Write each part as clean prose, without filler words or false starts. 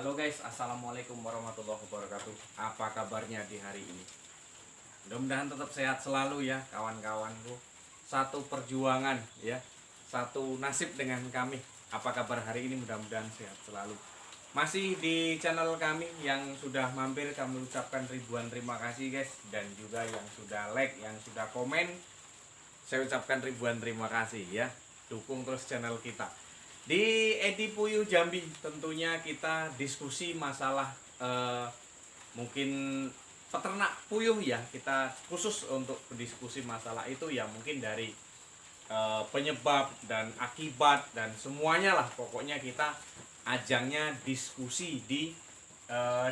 Halo guys, assalamualaikum warahmatullahi wabarakatuh. Apa kabarnya di hari ini? Mudah-mudahan tetap sehat selalu ya kawan-kawanku. Satu perjuangan ya, satu nasib dengan kami. Apa kabar hari ini? Mudah-mudahan sehat selalu. Masih di channel kami yang sudah mampir, kami ucapkan ribuan terima kasih guys. Dan juga yang sudah like, yang sudah komen, saya ucapkan ribuan terima kasih ya. Dukung terus channel kita. Di Edi Puyuh Jambi tentunya kita diskusi masalah mungkin peternak puyuh ya. Kita khusus untuk diskusi masalah itu ya, mungkin dari penyebab dan akibat dan semuanya lah. Pokoknya kita ajangnya diskusi di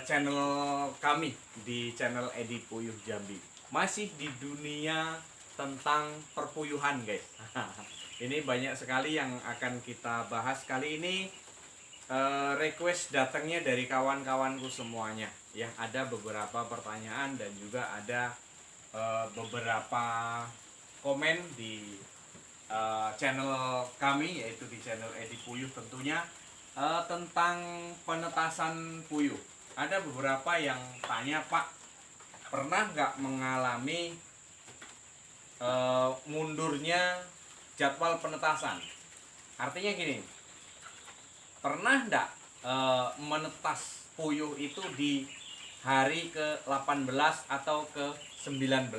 channel kami, di channel Edi Puyuh Jambi. Masih di dunia tentang perpuyuhan guys. Ini banyak sekali yang akan kita bahas kali ini. Request datangnya dari kawan-kawanku semuanya ya. Ada beberapa pertanyaan dan juga ada beberapa komen di channel kami, yaitu di channel Edi Puyuh tentunya, tentang penetasan puyuh. Ada beberapa yang tanya, Pak, pernah nggak mengalami mundurnya jadwal penetasan? Artinya gini, pernah enggak menetas puyuh itu di hari ke-18 atau ke-19?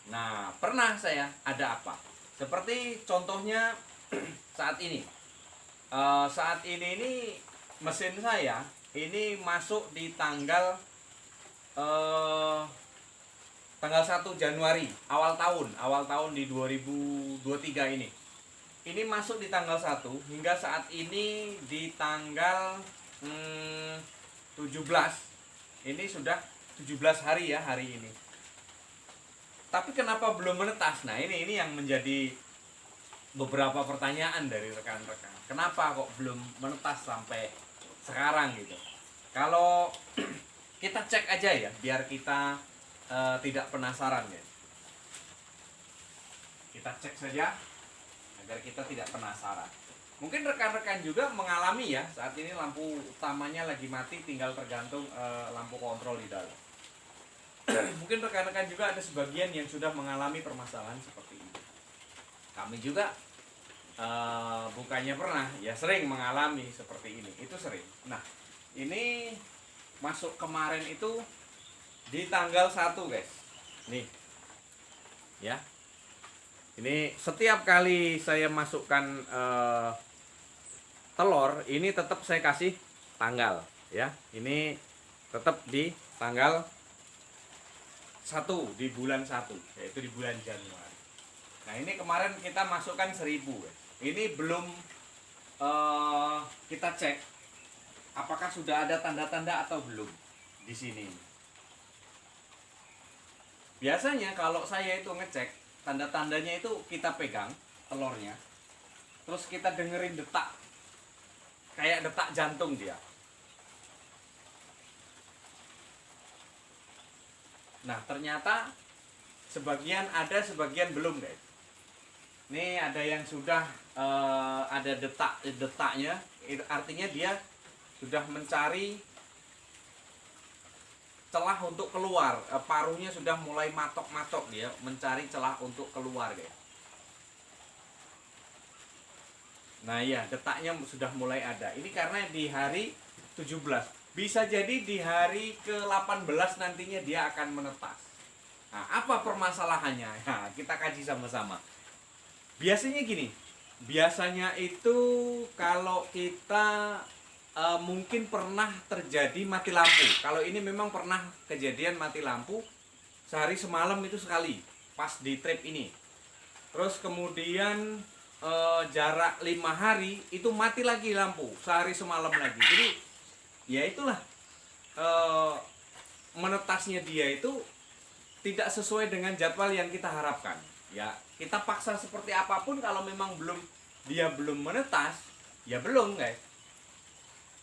Nah, pernah saya. Ada apa? Seperti contohnya saat ini. Saat ini mesin saya ini masuk di tanggal 1 Januari, awal tahun di 2023 ini. Ini masuk di tanggal 1 hingga saat ini di tanggal 17. Ini sudah 17 hari ya hari ini. Tapi kenapa belum menetas? Nah, ini yang menjadi beberapa pertanyaan dari rekan-rekan. Kenapa kok belum menetas sampai sekarang gitu? Kalau kita cek aja ya, biar kita tidak penasaran ya. Kita cek saja agar kita tidak penasaran. Mungkin rekan-rekan juga mengalami ya, saat ini lampu utamanya lagi mati, tinggal tergantung lampu kontrol di dalam. Mungkin rekan-rekan juga ada sebagian yang sudah mengalami permasalahan seperti ini. Kami juga bukannya pernah, ya sering mengalami seperti ini. Itu sering. Nah, ini masuk kemarin itu di tanggal 1 guys. Nih ya, ini setiap kali saya masukkan telur, ini tetap saya kasih tanggal ya. Ini tetap di tanggal 1 di bulan 1, yaitu di bulan Januari. Nah, ini kemarin kita masukkan 1000 guys. Ini belum kita cek apakah sudah ada tanda-tanda atau belum di sini. Biasanya kalau saya itu ngecek, tanda-tandanya itu kita pegang telurnya, terus kita dengerin detak, kayak detak jantung dia. Nah, ternyata sebagian ada, sebagian belum guys. Ini ada yang sudah ada detaknya, artinya dia sudah mencari celah untuk keluar. Paruhnya sudah mulai matok-matok, dia mencari celah untuk keluar guys. Nah iya, detaknya sudah mulai ada. Ini karena di hari 17. Bisa jadi di hari ke-18 nantinya dia akan menetas. Nah, apa permasalahannya? Nah, kita kaji sama-sama. Biasanya gini, biasanya itu kalau kita mungkin pernah terjadi mati lampu. Kalau ini memang pernah kejadian mati lampu sehari semalam itu sekali, pas di trip ini. Terus kemudian jarak 5 hari itu mati lagi lampu, sehari semalam lagi. Jadi ya itulah, menetasnya dia itu tidak sesuai dengan jadwal yang kita harapkan. Ya, kita paksa seperti apapun, kalau memang dia belum menetas, ya belum guys.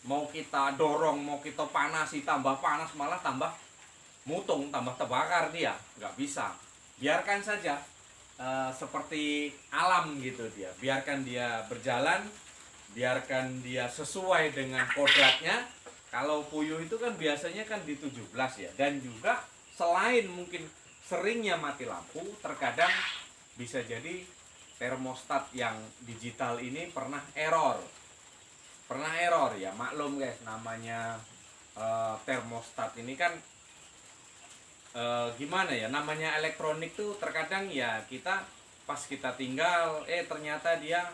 Mau kita dorong, mau kita panasi, tambah panas malah tambah mutung, tambah terbakar dia. Nggak bisa. Biarkan saja seperti alam gitu dia. Biarkan dia berjalan, biarkan dia sesuai dengan kodratnya. Kalau puyuh itu kan biasanya kan di 17 ya. Dan juga selain mungkin seringnya mati lampu, terkadang bisa jadi termostat yang digital ini pernah error. Pernah error ya, maklum guys, namanya termostat ini kan gimana ya, namanya elektronik tuh terkadang ya kita pas kita tinggal ternyata dia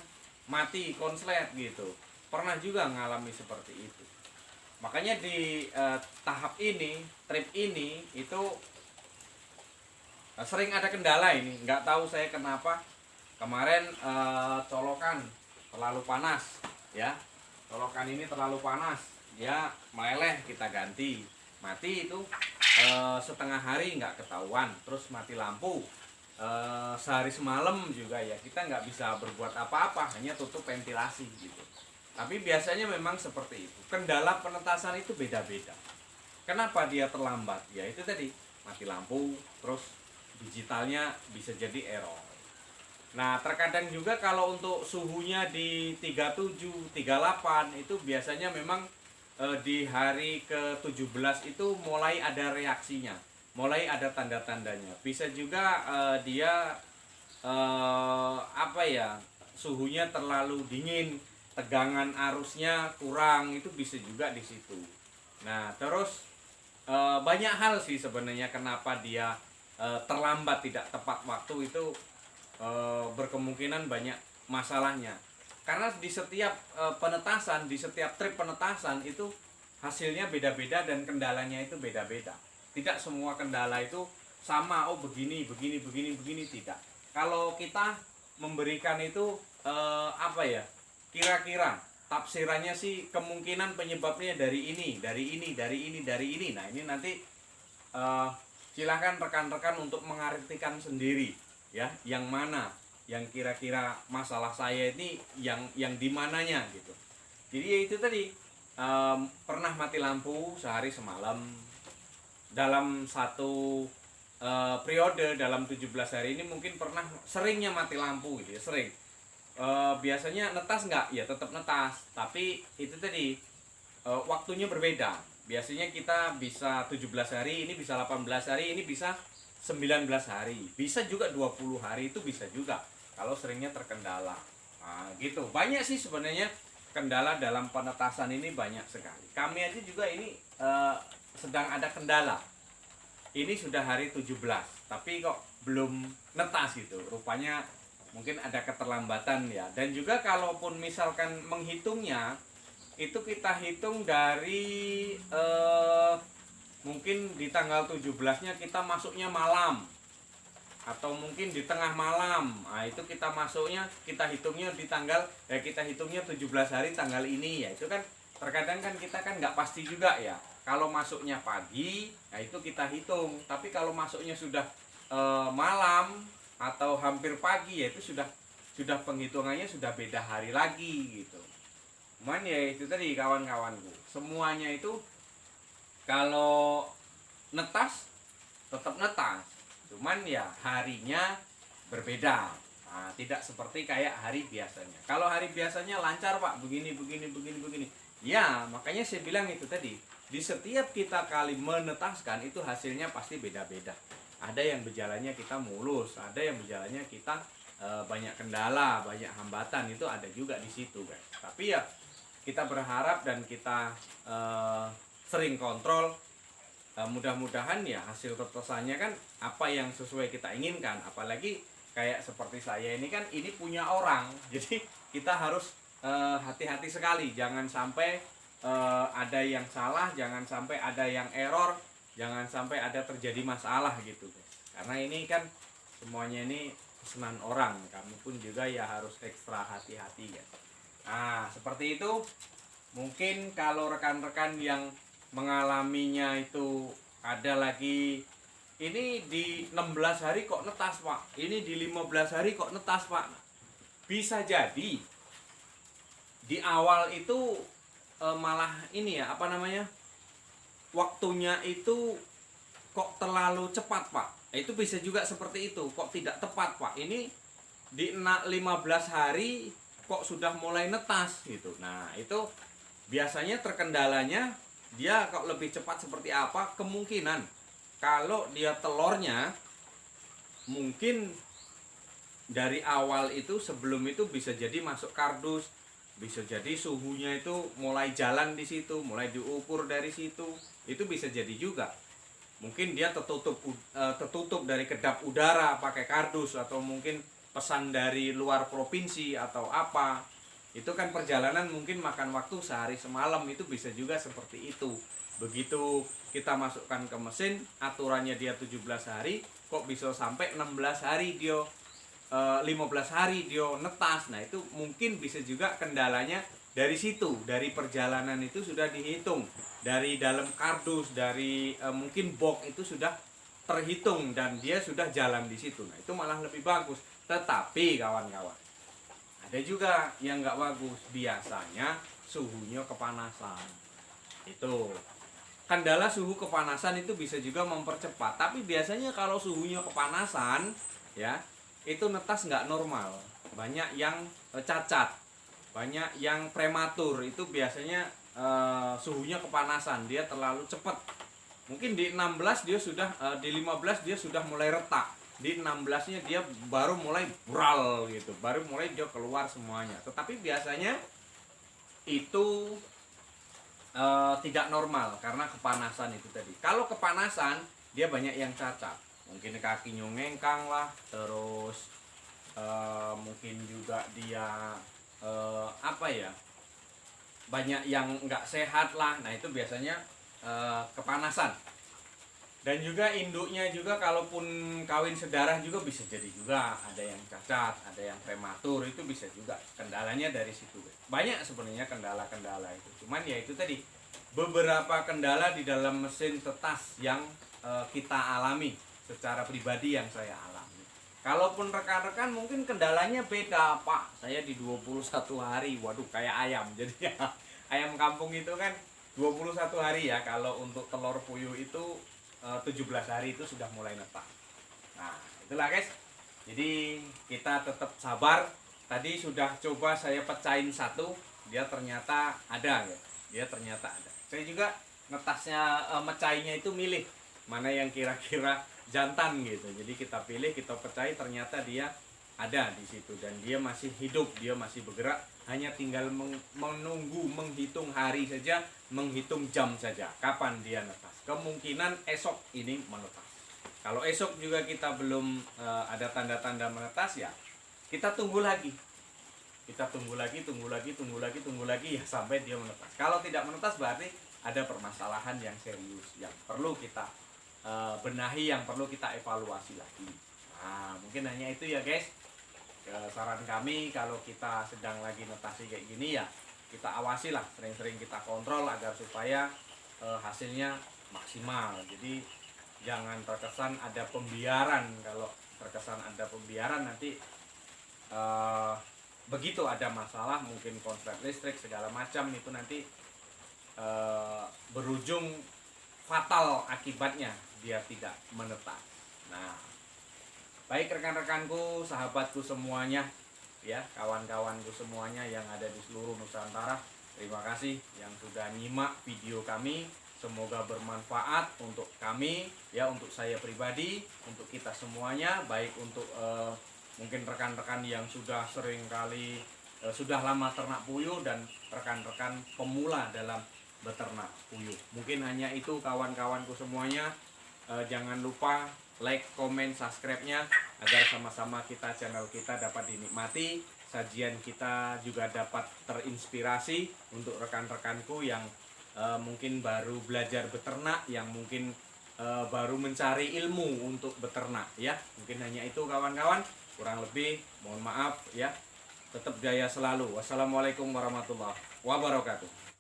mati konslet gitu. Pernah juga ngalami seperti itu. Makanya di tahap ini, trip ini itu sering ada kendala ini. Nggak tahu saya kenapa kemarin colokan terlalu panas ya. Colokan ini terlalu panas, dia meleleh, kita ganti. Mati itu setengah hari nggak ketahuan, terus mati lampu sehari semalam juga ya, kita nggak bisa berbuat apa-apa, hanya tutup ventilasi gitu. Tapi biasanya memang seperti itu. Kendala penetasan itu beda-beda. Kenapa dia terlambat? Ya itu tadi, mati lampu, terus digitalnya bisa jadi error. Nah, terkadang juga kalau untuk suhunya di 37, 38 itu biasanya memang di hari ke-17 itu mulai ada reaksinya, mulai ada tanda-tandanya. Bisa juga dia apa ya, suhunya terlalu dingin, tegangan arusnya kurang, itu bisa juga di situ. Nah, terus banyak hal sih sebenarnya kenapa dia terlambat, tidak tepat waktu itu berkemungkinan banyak masalahnya. Karena di setiap penetasan, di setiap trip penetasan itu hasilnya beda-beda dan kendalanya itu beda-beda. Tidak semua kendala itu sama, oh begini, begini, begini, begini, tidak. Kalau kita memberikan itu apa ya? Kira-kira tafsirannya sih kemungkinan penyebabnya dari ini, dari ini, dari ini, dari ini. Nah, ini nanti silakan rekan-rekan untuk mengartikan sendiri ya, yang mana yang kira-kira masalah saya ini yang di mananya gitu. Jadi ya itu tadi, pernah mati lampu sehari semalam dalam satu periode dalam 17 hari ini, mungkin pernah seringnya mati lampu gitu ya, sering. Biasanya netas nggak? Ya tetap netas, tapi itu tadi waktunya berbeda. Biasanya kita bisa 17 hari, ini bisa 18 hari, ini bisa 19 hari, bisa juga 20 hari, itu bisa juga kalau seringnya terkendala. Nah, gitu. Banyak sih sebenarnya kendala dalam penetasan ini, banyak sekali. Kami aja juga ini sedang ada kendala. Ini sudah hari 17, tapi kok belum netas gitu. Rupanya mungkin ada keterlambatan ya. Dan juga kalaupun misalkan menghitungnya, itu kita hitung dari mungkin di tanggal 17-nya kita masuknya malam, atau mungkin di tengah malam. Nah, itu kita masuknya, kita hitungnya di tanggal kita hitungnya 17 hari tanggal ini ya. Itu kan terkadang kan kita kan nggak pasti juga ya. Kalau masuknya pagi, nah itu kita hitung. Tapi kalau masuknya sudah malam atau hampir pagi, ya itu sudah penghitungannya sudah beda hari lagi gitu. Cuman ya itu tadi kawan-kawanku, semuanya itu kalau netas tetap netas, cuman ya harinya berbeda. Nah, tidak seperti kayak hari biasanya. Kalau hari biasanya lancar Pak, begini begini begini begini. Ya, makanya saya bilang itu tadi, di setiap kita kali menetaskan itu hasilnya pasti beda-beda. Ada yang berjalannya kita mulus, ada yang berjalannya kita banyak kendala, banyak hambatan, itu ada juga di situ guys. Tapi ya kita berharap dan kita sering kontrol, mudah-mudahan ya hasil tetesannya kan apa yang sesuai kita inginkan. Apalagi kayak seperti saya ini kan, ini punya orang, jadi kita harus hati-hati sekali, jangan sampai ada yang salah, jangan sampai ada yang error, jangan sampai ada terjadi masalah gitu guys. Karena ini kan semuanya ini pesanan orang, kami pun juga ya harus ekstra hati-hati guys. Nah seperti itu. Mungkin kalau rekan-rekan yang mengalaminya itu ada lagi, ini di 16 hari kok netas Pak, ini di 15 hari kok netas Pak. Bisa jadi di awal itu malah ini ya, apa namanya, waktunya itu kok terlalu cepat Pak. Itu bisa juga seperti itu, kok tidak tepat Pak. Ini di 15 hari kok sudah mulai netas gitu. Nah itu biasanya terkendalanya dia kok lebih cepat seperti apa? Kemungkinan kalau dia telurnya mungkin dari awal itu, sebelum itu bisa jadi masuk kardus, bisa jadi suhunya itu mulai jalan di situ, mulai diukur dari situ, itu bisa jadi juga. Mungkin dia tertutup dari kedap udara pakai kardus, atau mungkin pesan dari luar provinsi atau apa. Itu kan perjalanan mungkin makan waktu sehari semalam, itu bisa juga seperti itu. Begitu kita masukkan ke mesin, aturannya dia 17 hari, kok bisa sampai 16 hari dia 15 hari dia netas. Nah itu mungkin bisa juga kendalanya dari situ, dari perjalanan itu sudah dihitung, dari dalam kardus, dari mungkin box itu sudah terhitung dan dia sudah jalan di situ. Nah itu malah lebih bagus. Tetapi kawan-kawan, ada juga yang nggak bagus, biasanya suhunya kepanasan. Itu kendala suhu kepanasan itu bisa juga mempercepat, tapi biasanya kalau suhunya kepanasan ya, itu netas nggak normal, banyak yang cacat, banyak yang prematur. Itu biasanya suhunya kepanasan, dia terlalu cepat. Mungkin di 16 dia sudah di 15 dia sudah mulai retak, di 16-nya dia baru mulai bral gitu, baru mulai dia keluar semuanya. Tetapi biasanya itu tidak normal karena kepanasan itu tadi. Kalau kepanasan dia banyak yang cacat, mungkin kakinya ngengkang lah, terus mungkin juga dia apa ya, banyak yang nggak sehat lah. Nah itu biasanya kepanasan. Dan juga induknya juga kalaupun kawin sedarah juga bisa jadi juga ada yang cacat, ada yang prematur, itu bisa juga. Kendalanya dari situ. Banyak sebenarnya kendala-kendala itu. Cuman ya itu tadi, beberapa kendala di dalam mesin tetas yang kita alami secara pribadi, yang saya alami. Kalaupun rekan-rekan mungkin kendalanya beda, Pak. Saya di 21 hari. Waduh, kayak ayam. Jadi ya, ayam kampung itu kan 21 hari ya. Kalau untuk telur puyuh itu 17 hari itu sudah mulai netas. Nah itulah guys, jadi kita tetap sabar. Tadi sudah coba saya pecahin satu, dia ternyata ada ya, dia ternyata ada. Saya juga netasnya mecahinnya itu milih mana yang kira-kira jantan gitu. Jadi kita pilih, kita pecahin, ternyata dia ada di situ dan dia masih hidup, dia masih bergerak. Hanya tinggal menunggu, menghitung hari saja, menghitung jam saja kapan dia netas. Kemungkinan esok ini menetas. Kalau esok juga kita belum ada tanda-tanda menetas, ya kita tunggu lagi. Kita tunggu lagi ya sampai dia menetas. Kalau tidak menetas berarti ada permasalahan yang serius yang perlu kita benahi, yang perlu kita evaluasi lagi. Nah, mungkin hanya itu ya guys. Saran kami, kalau kita sedang lagi netasi kayak gini ya kita awasi lah, sering-sering kita kontrol agar supaya hasilnya maksimal. Jadi jangan terkesan ada pembiaran. Kalau terkesan ada pembiaran, nanti begitu ada masalah, mungkin konslet listrik segala macam, itu nanti berujung fatal akibatnya, dia tidak menetas. Nah, baik rekan-rekanku, sahabatku semuanya, ya kawan-kawanku semuanya yang ada di seluruh Nusantara, terima kasih yang sudah nyimak video kami. Semoga bermanfaat untuk kami, ya, untuk saya pribadi, untuk kita semuanya, baik untuk mungkin rekan-rekan yang sudah sering kali sudah lama ternak puyuh dan rekan-rekan pemula dalam beternak puyuh. Mungkin hanya itu kawan-kawanku semuanya. Jangan lupa like, komen, subscribe-nya agar sama-sama channel kita dapat dinikmati, sajian kita juga dapat terinspirasi untuk rekan-rekanku yang mungkin baru belajar beternak, yang mungkin baru mencari ilmu untuk beternak, ya. Mungkin hanya itu kawan-kawan, kurang lebih mohon maaf ya. Tetap jaya selalu. Wassalamualaikum warahmatullahi wabarakatuh.